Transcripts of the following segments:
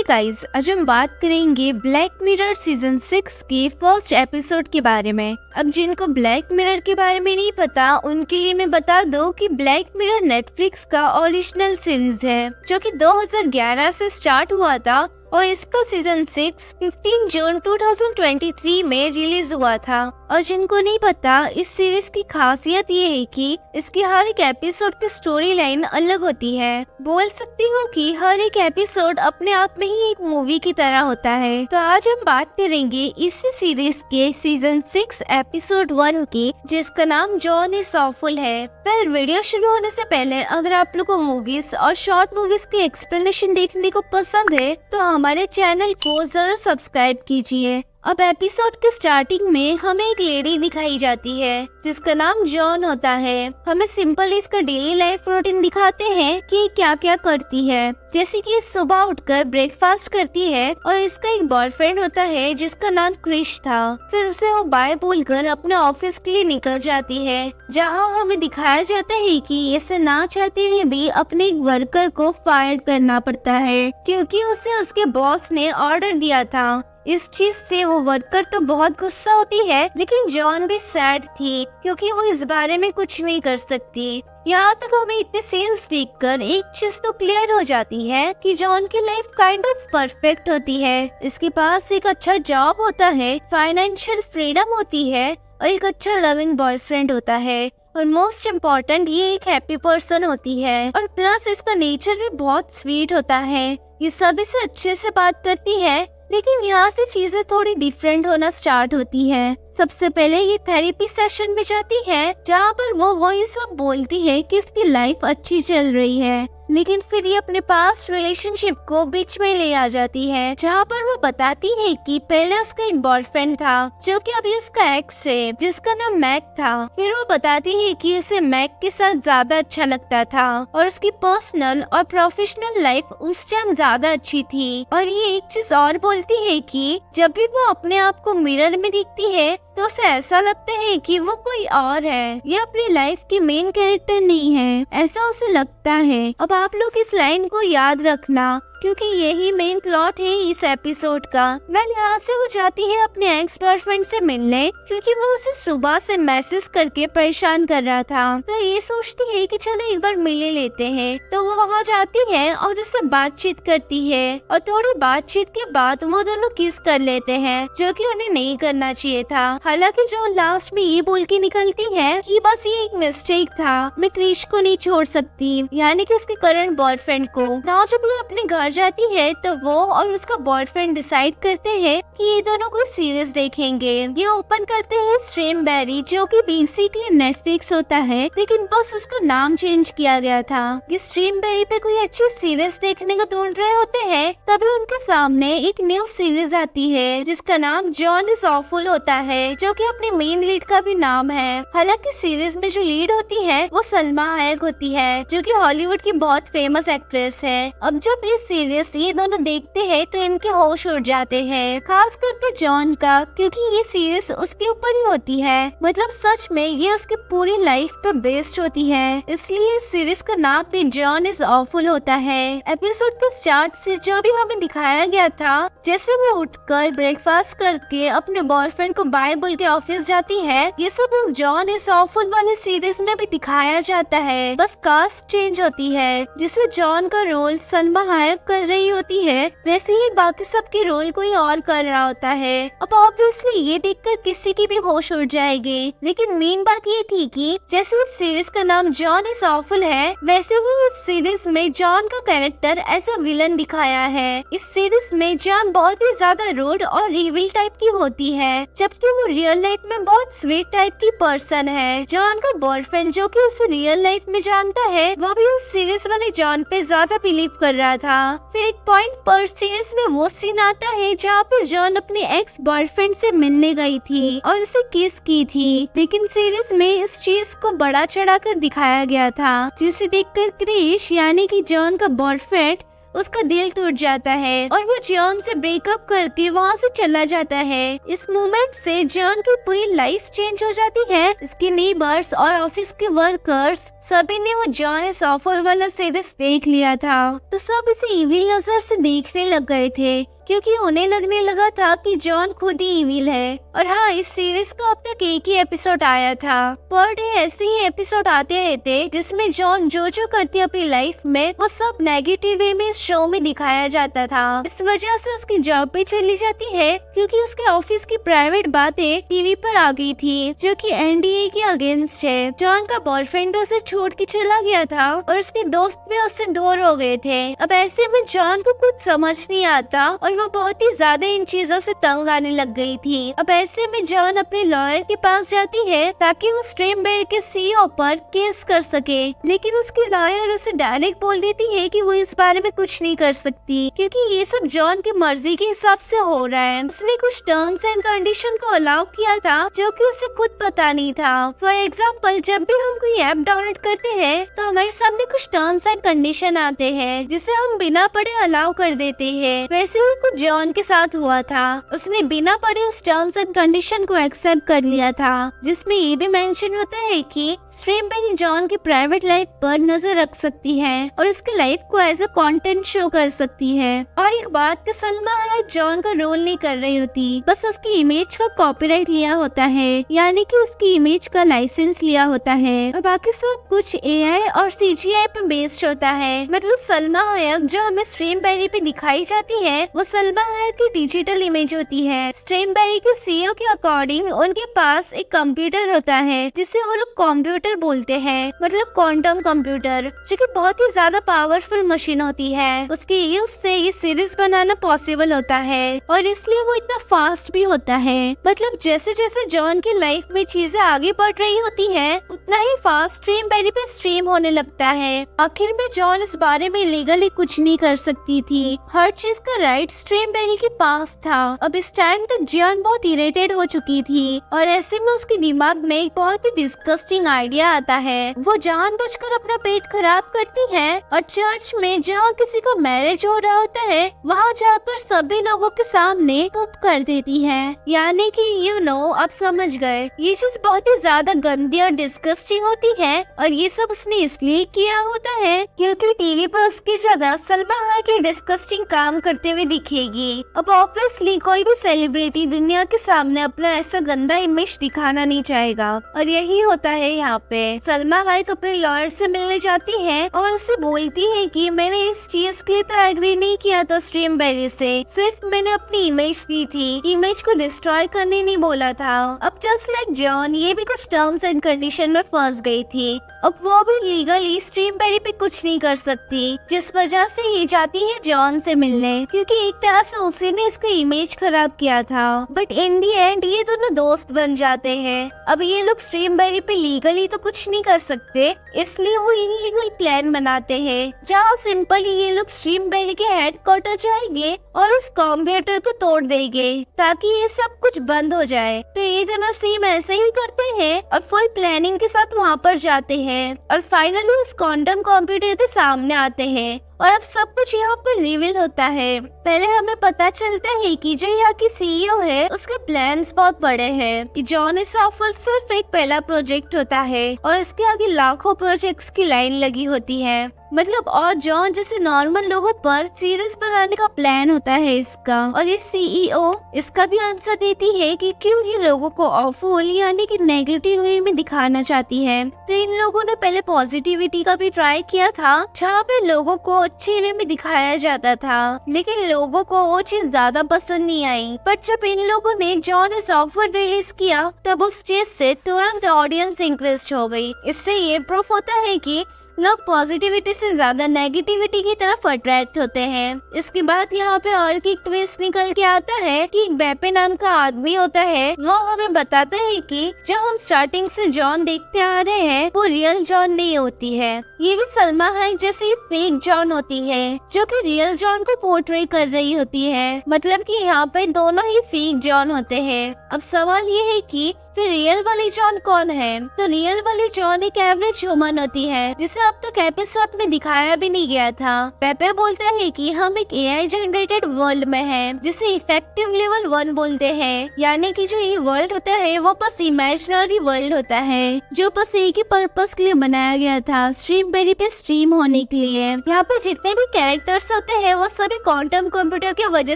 Hey guys, आज हम बात करेंगे ब्लैक मिरर सीजन 6 के फर्स्ट एपिसोड के बारे में। अब जिनको ब्लैक मिरर के बारे में नहीं पता उनके लिए मैं बता दूं कि ब्लैक मिरर नेटफ्लिक्स का ओरिजिनल सीरीज है जो कि 2011 से स्टार्ट हुआ था और इसका सीजन 6 15 जून 2023 में रिलीज हुआ था। और जिनको नहीं पता, इस सीरीज की खासियत ये है कि इसकी हर एक एपिसोड की स्टोरी लाइन अलग होती है। बोल सकती हूँ कि हर एक एपिसोड अपने आप में ही एक मूवी की तरह होता है। तो आज हम बात करेंगे इसी सीरीज के सीजन 6 एपिसोड 1 की, जिसका नाम जॉन इज ऑफुल है। पर वीडियो शुरू होने से पहले अगर आप लोगों को मूवीज और शॉर्ट मूवीज की एक्सप्लेनेशन देखने को पसंद है तो हमारे चैनल को जरूर सब्सक्राइब कीजिए। अब एपिसोड के स्टार्टिंग में हमें एक लेडी दिखाई जाती है जिसका नाम जॉन होता है। हमें सिंपल इसका डेली लाइफ रूटीन दिखाते हैं कि क्या क्या करती है, जैसे कि सुबह उठकर ब्रेकफास्ट करती है और इसका एक बॉयफ्रेंड होता है जिसका नाम क्रिश था। फिर उसे वो बाय बोलकर अपने ऑफिस के लिए निकल जाती है, जहाँ हमें दिखाया जाता है कि इसे ना चाहते हुए भी अपने एक वर्कर को फायर करना पड़ता है क्योंकि उसे उसके बॉस ने ऑर्डर दिया था। इस चीज से वो वर्कर तो बहुत गुस्सा होती है, लेकिन जॉन भी सैड थी क्योंकि वो इस बारे में कुछ नहीं कर सकती। यहाँ तक हमें इतने सीन्स देखकर एक चीज तो क्लियर हो जाती है कि जॉन की लाइफ काइंड ऑफ परफेक्ट होती है। इसके पास एक अच्छा जॉब होता है, फाइनेंशियल फ्रीडम होती है और एक अच्छा लविंग बॉयफ्रेंड होता है। और मोस्ट इम्पोर्टेंट, ये एक हैप्पी पर्सन होती है और प्लस इसका नेचर भी बहुत स्वीट होता है। ये सभी से अच्छे से बात करती है, लेकिन यहाँ से चीजें थोड़ी डिफरेंट होना स्टार्ट होती है। सबसे पहले ये थेरेपी सेशन में जाती है जहाँ पर वो वही सब बोलती है कि इसकी लाइफ अच्छी चल रही है, लेकिन फिर ये अपने पास्ट रिलेशनशिप को बीच में ले आ जाती है जहाँ पर वो बताती है कि पहले उसका एक बॉयफ्रेंड था जो कि अभी उसका एक्स है जिसका नाम मैक था। फिर वो बताती है कि उसे मैक के साथ ज्यादा अच्छा लगता था और उसकी पर्सनल और प्रोफेशनल लाइफ उस टाइम ज्यादा अच्छी थी। और ये एक चीज और बोलती है कि जब भी वो अपने आप को मिरर में देखती है तो उसे ऐसा लगता है कि वो कोई और है, ये अपनी लाइफ की मेन कैरेक्टर नहीं है, ऐसा उसे लगता है। अब आप लोग इस लाइन को याद रखना क्योंकि यही मेन प्लॉट है इस एपिसोड का। यहाँ से वो जाती है अपने एक्स बॉयफ्रेंड से मिलने क्योंकि वो उसे सुबह से मैसेज करके परेशान कर रहा था। तो ये सोचती है कि चलो एक बार मिले लेते हैं। तो वो वहाँ जाती है और उससे बातचीत करती है और थोड़ी बातचीत के बाद वो दोनों किस कर लेते हैं, जो कि उन्हें नहीं करना चाहिए था। हालांकि जो लास्ट में ये बोल के निकलती है कि बस ये एक मिस्टेक था, मैं क्रिश को नहीं छोड़ सकती, यानी कि उसके करंट बॉयफ्रेंड को। ना जब वो अपने घर जाती है तो वो और उसका बॉयफ्रेंड डिसाइड करते हैं कि ये दोनों कोई सीरीज देखेंगे। ये ओपन करते हैं स्ट्रीमबेरी, जो कि बेसिकली नेटफ्लिक्स होता है, लेकिन बस उसका नाम चेंज किया गया था। ये स्ट्रीमबेरी पे कोई अच्छी सीरीज देखने को ढूंढ रहे होते हैं, तभी उनके सामने एक न्यू सीरीज आती है जिसका नाम जॉन इज ऑफुल होता है, जो कि अपनी मेन लीड का भी नाम है। हालांकि सीरीज में जो लीड होती है वो सलमा हायक होती है, जो कि हॉलीवुड की बहुत फेमस एक्ट्रेस है। अब जब इस सीरीज ये दोनों देखते हैं तो इनके होश उड़ जाते हैं, खास करके जॉन का, क्योंकि ये सीरीज उसके ऊपर ही होती है। मतलब सच में ये उसकी पूरी लाइफ पे बेस्ड होती है, इसलिए इस सीरीज का नाम भी जॉन इज ऑफुल होता है। एपिसोड के स्टार्ट से जो भी हमें दिखाया गया था, जैसे वो उठकर ब्रेकफास्ट करके अपने बॉयफ्रेंड को बाय बोल के ऑफिस जाती है, ये सब उस जॉन इज ऑफुल वाले सीरीज में भी दिखाया जाता है। बस कास्ट चेंज होती है, जिसमें जॉन का रोल सलमा हायक कर रही होती है, वैसे ही बाकी सबके रोल कोई और कर रहा होता है। अब ऑब्वियसली ये देखकर किसी की भी होश उड़ जाएगी, लेकिन मेन बात ये थी कि जैसे इस सीरीज का नाम जॉन इज ऑफुल है, वैसे ही इस सीरीज में जॉन का कैरेक्टर एज अ विलन दिखाया है। इस सीरीज में जॉन बहुत ही ज्यादा रूड और इविल टाइप की होती है, जबकि वो रियल लाइफ में बहुत स्वीट टाइप की पर्सन है। जॉन का बॉयफ्रेंड, जो कि उसे रियल लाइफ में जानता है, वो भी उस सीरीज वाले जॉन पे ज्यादा बिलीव कर रहा था। फिर एक पॉइंट पर सीरीज में वो सीन आता है जहाँ पर जॉन अपने एक्स बॉयफ्रेंड से मिलने गई थी और उसे किस की थी, लेकिन सीरीज में इस चीज को बड़ा चढ़ाकर दिखाया गया था, जिसे देखकर क्रिश यानी कि जॉन का बॉयफ्रेंड उसका दिल टूट जाता है और वो जॉन से ब्रेकअप करके वहाँ से चला जाता है। इस मोमेंट से जॉन की पूरी लाइफ चेंज हो जाती है। इसके नेबर्स और ऑफिस के वर्कर्स सभी ने वो जॉन इस ऑफर वाला सीरीज देख लिया था, तो सब इसे इविल नजर से देखने लग गए थे, क्योंकि उन्हें लगने लगा था कि जॉन खुद ही इविल है। और हाँ, इस सीरीज का अब तक एक ही एपिसोड आया था। पर डे ऐसे ही एपिसोड आते रहते जिसमें जॉन जो करती अपनी लाइफ में वो सब नेगेटिव वे में इस शो में दिखाया जाता था। इस वजह से उसकी जॉब भी चली जाती है, क्योंकि उसके ऑफिस की प्राइवेट बातें टीवी पर आ गई थी, जो कि एनडीए के अगेंस्ट है। जॉन का बॉयफ्रेंड उसे छोड़ के चला गया था और उसके दोस्त भी उससे दूर हो गए थे। अब ऐसे में जॉन को कुछ समझ नहीं आता और वो बहुत ही ज्यादा इन चीजों से तंग आने लग गई थी। अब ऐसे में जॉन अपने लॉयर के पास जाती है ताकि वो स्ट्रीमबेरी के सीईओ पर केस कर सके, लेकिन उसकी लॉयर उसे डायरेक्ट बोल देती है कि वो इस बारे में कुछ नहीं कर सकती, क्योंकि ये सब जॉन की मर्जी के हिसाब से हो रहा है। उसने कुछ टर्म्स एंड कंडीशन को अलाउ किया था जो कि उसे खुद पता नहीं था। फॉर एग्जाम्पल, जब भी हम कोई ऐप डाउनलोड करते हैं तो हमारे सामने कुछ टर्म्स एंड कंडीशन आते हैं जिसे हम बिना पढ़े अलाउ कर देते हैं। वैसे ही कुछ जॉन के साथ हुआ था। उसने बिना पढ़े उस टर्म्स एंड कंडीशन को एक्सेप्ट कर लिया था, जिसमें ये भी मेंशन होता है कि स्ट्रीमबेरी जॉन की प्राइवेट लाइफ पर नजर रख सकती है और उसकी लाइफ को एज अ कंटेंट शो कर सकती है। और एक बात कि सलमा हैक जॉन का रोल नहीं कर रही होती, बस उसकी इमेज का कॉपीराइट लिया होता है, यानी कि उसकी इमेज का लाइसेंस लिया होता है, और बाकी सब कुछ एआई और सीजीआई पे बेस्ड होता है। मतलब सलमा हैक जो हमें स्ट्रीमबेरी पे दिखाई जाती है वो सलमा हैक की डिजिटल इमेज होती है। स्ट्रीमबेरी के सीईओ के अकॉर्डिंग उनके पास एक कंप्यूटर होता है जिसे वो लोग कंप्यूटर बोलते हैं, मतलब क्वांटम कंप्यूटर, जो कि बहुत ही ज्यादा पावरफुल मशीन होती है। उसके यूज से ये सीरीज बनाना पॉसिबल होता है और इसलिए वो इतना फास्ट भी होता है। मतलब जैसे जैसे जॉन की लाइफ में चीजें आगे बढ़ रही होती है उतना ही फास्ट स्ट्रीमबेरी पे स्ट्रीम होने लगता है। आखिर में जॉन इस बारे में लीगली कुछ नहीं कर सकती थी, हर चीज का राइट स्ट्रीमबेरी के पास था। अब इस टाइम तक जॉन बहुत इरिटेट हो चुकी थी और ऐसे में उसके दिमाग में एक बहुत ही डिस्गस्टिंग आइडिया आता है। वो जानबूझकर अपना पेट खराब करती है और चर्च में जहाँ किसी का मैरिज हो रहा होता है वहाँ जाकर सभी लोगों के सामने पुप कर देती है। यानी कि आप समझ गए, ये चीज बहुत ही ज्यादा गंदी और डिस्गस्टिंग होती है और ये सब उसने इसलिए किया होता है क्योंकि टीवी पर उसकी जगह सलमा हैक के डिस्गस्टिंग काम करते हुए दिखेगी। अब ऑब्वियसली कोई भी सेलिब्रिटी दुनिया के सामने अपना ऐसा गंदा इमेज दिखाना नहीं चाहेगा और यही होता है यहाँ पे। सलमा हैक अपने लॉयर से मिलने जाती है और उससे बोलती है कि मैंने इस चीज के लिए तो एग्री नहीं किया था स्ट्रीमबेरी से, सिर्फ मैंने अपनी इमेज दी थी, इमेज को डिस्ट्रॉय करने नहीं बोला था। अब जस्ट लाइक जॉन ये भी कुछ टर्म्स एंड कंडीशन में फंस गई थी। अब वो भी लीगली स्ट्रीमबेरी पे कुछ नहीं कर सकती, जिस वजह से ये जाती है जॉन से मिलने, क्योंकि एक तरह से उसी ने इसका इमेज खराब किया था। बट इन दी एंड ये दोनों दोस्त बन जाते हैं। अब ये लोग स्ट्रीमबेरी पे लीगली तो कुछ नहीं कर सकते, इसलिए वो इलीगल प्लान बनाते हैं जहाँ सिंपली ये लोग स्ट्रीमबेरी के हेडक्वार्टर जाएंगे और उस कंप्यूटर को तोड़ देंगे ताकि ये सब कुछ बंद हो जाए। तो ये दोनों सेम ऐसे ही करते हैं और फुल प्लानिंग के साथ वहाँ पर जाते हैं और फाइनली उस क्वांटम कंप्यूटर के सामने आते हैं और अब सब कुछ यहाँ पर रिवील होता है। पहले हमें पता चलता है कि जो यहाँ की सीईओ है उसके प्लान्स बहुत बड़े हैं कि जॉन इस ऑफर सिर्फ एक पहला प्रोजेक्ट होता है और इसके आगे लाखों प्रोजेक्ट्स की लाइन लगी होती है। मतलब और जॉन जैसे नॉर्मल लोगों पर सीरीज बनाने का प्लान होता है इसका। और ये सीईओ इसका भी आंसर देती है कि क्यों ये लोगों को ऑफुल यानी कि नेगेटिव वे में दिखाना चाहती है। तो इन लोगों ने पहले पॉजिटिविटी का भी ट्राई किया था जहाँ पे लोगों को अच्छे वे में दिखाया जाता था, लेकिन लोगों को वो चीज ज्यादा पसंद नहीं आई। बट जब इन लोगों ने जॉन इस ऑफर रिलीज किया तब उस चीज से तुरंत ऑडियंस इंक्रीज हो गई। इससे ये प्रूफ होता है कि लोग पॉजिटिविटी से ज्यादा नेगेटिविटी की तरफ अट्रैक्ट होते हैं। इसके बाद यहाँ पे और एक ट्विस्ट निकल के आता है कि एक बेपे नाम का आदमी होता है, वो हमें बताता है कि जो हम स्टार्टिंग से जॉन देखते आ रहे हैं वो रियल जॉन नहीं होती है, ये भी सलमा हैक जैसी फेक जॉन होती है जो कि रियल जॉन को पोर्ट्रे कर रही होती है। मतलब कि यहाँ पे दोनों ही फेक जॉन होते हैं। अब सवाल ये है कि फिर रियल वाली जॉन कौन है? तो रियल वाली जॉन एक एवरेज ह्यूमन होती है जिसे अब तक एपिसोड में दिखाया भी नहीं गया था। पेपे बोलता है कि हम एक AI जनरेटेड वर्ल्ड में हैं, जिसे इफेक्टिव लेवल 1 बोलते हैं, यानी कि जो ये वर्ल्ड होता है वो बस इमेजिनरी वर्ल्ड होता है जो बस एक ही पर्पस के लिए बनाया गया था, स्ट्रीम बेरी पे स्ट्रीम होने के लिए। यहाँ पे जितने भी कैरेक्टर्स होते हैं वो सभी क्वांटम कंप्यूटर की वजह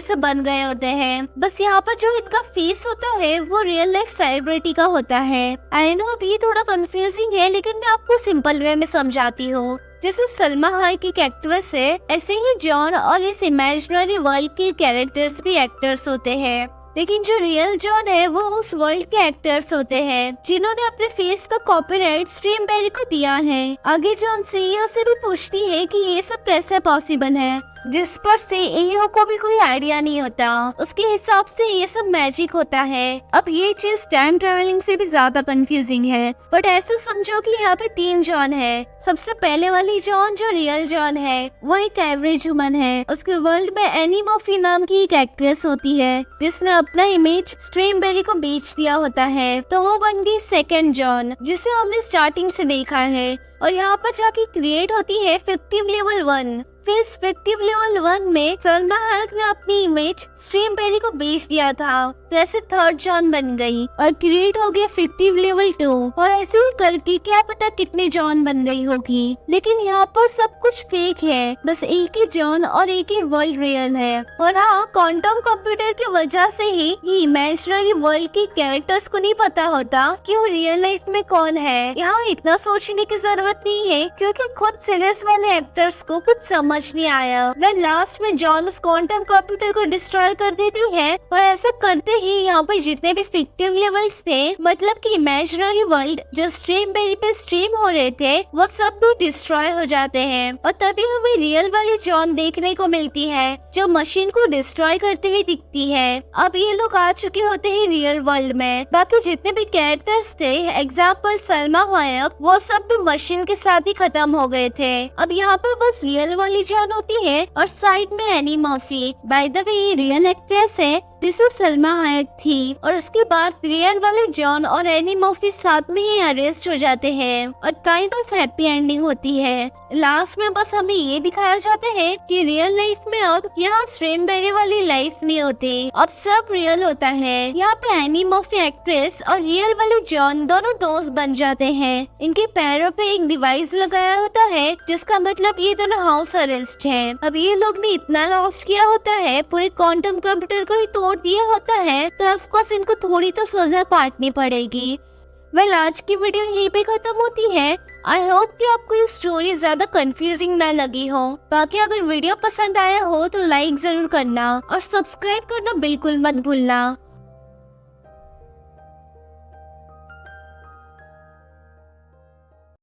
से बन गए होते हैं। बस यहाँ पर जो इनका फेस होता है वो रियल लाइफ सेलिब्रिटी का होता है। आई नो अब ये थोड़ा कंफ्यूजिंग है, लेकिन मैं आपको सिंपल वे में समझाती हूँ। जैसे सलमा हाइक एक एक्ट्रेस है, ऐसे ही जॉन और इस इमेजिनरी वर्ल्ड के कैरेक्टर्स भी एक्टर्स होते हैं, लेकिन जो रियल जॉन है वो उस वर्ल्ड के एक्टर्स होते हैं जिन्होंने अपने फेस का कॉपीराइट स्ट्रीम बेरी को दिया है। आगे जॉन CEO से भी पूछती है कि ये सब कैसे पॉसिबल है, जिस पर CEO को भी कोई आइडिया नहीं होता। उसके हिसाब से ये सब मैजिक होता है। अब ये चीज टाइम ट्रेवलिंग से भी ज्यादा कंफ्यूजिंग है, बट ऐसे समझो कि यहाँ पे 3 जॉन है। सबसे पहले वाली जॉन जो रियल जॉन है वो एक एवरेज ह्यूमन है। उसके वर्ल्ड में एनी मर्फी नाम की एक एक्ट्रेस होती है जिसने अपना इमेज स्ट्रीम बेरी को बेच दिया होता है, तो वो बन गई सेकेंड जॉन, जिसे हमने स्टार्टिंग से देखा है। और यहाँ पर जाके क्रिएट होती है फिक्टिव लेवल 1। फिर इस फिक्टिव लेवल 1 में सलमा हाइक ने अपनी इमेज स्ट्रीम बेरी को बेच दिया था, तो ऐसे थर्ड जॉन बन गई और क्रिएट हो गया फिक्टिव लेवल 2। और ऐसे ही करके क्या पता कितने जॉन बन गई होगी। लेकिन यहाँ पर सब कुछ फेक है, बस एक ही जॉन और एक ही वर्ल्ड रियल है। और हाँ, क्वांटम कंप्यूटर की वजह से ही ये इमेजिनरी वर्ल्ड के कैरेक्टर्स को नहीं पता होता कि वो रियल लाइफ में कौन है। यहाँ इतना सोचने की जरूरत नहीं है, क्योंकि खुद सीरीज वाले एक्टर्स को कुछ समझ नहीं आया। वह लास्ट में जॉन उस क्वांटम कंप्यूटर को डिस्ट्रॉय कर देती है, और ऐसा करते ही यहाँ पे जितने भी फिक्टिव लेवल्स थे, मतलब कि इमेजिनरी वर्ल्ड जो स्ट्रीम बेरी पे स्ट्रीम हो रहे थे, वो सब भी डिस्ट्रॉय हो जाते हैं। और तभी हमें रियल वाली जॉन देखने को मिलती है जो मशीन को डिस्ट्रॉय करते हुए दिखती है। अब ये लोग आ चुके होते हैं रियल वर्ल्ड में। बाकी जितने भी कैरेक्टर्स थे, एग्जाम्पल सलमा हायक, वो सब भी मशीन के साथ ही खत्म हो गए थे। अब यहाँ पे बस रियल वाली जॉन होती है और साइड में any Murphy. By the way ये रियल एक्ट्रेस है जिसे सलमा हायक थी। और उसके बाद रियल वाले जॉन और एनी मर्फी साथ में ही अरेस्ट हो जाते हैं और काइंड ऑफ हैप्पी एंडिंग होती है। लास्ट में बस हमें ये दिखाया जाता है कि रियल लाइफ में अब यहाँ स्ट्रीम बेरी वाली लाइफ नहीं होती, अब सब रियल होता है। यहाँ पे एनी मर्फी एक्ट्रेस और रियल वाले जॉन दोनों दोस्त बन जाते हैं। इनके पैरों पे एक डिवाइस लगाया होता है जिसका मतलब ये दोनों हाउस अरेस्ट है। अब ये लोग ने इतना लॉस किया होता है, पूरे क्वांटम कंप्यूटर को ही तोड़ दिया होता है, तो ऑफ कोर्स इनको थोड़ी तो सजा काटनी पड़ेगी। वेल, आज की वीडियो यहीं पे खत्म होती है। आई होप कि आपको ये स्टोरी ज्यादा कंफ्यूजिंग ना लगी हो। बाकी अगर वीडियो पसंद आया हो तो लाइक जरूर करना और सब्सक्राइब करना बिल्कुल मत भूलना।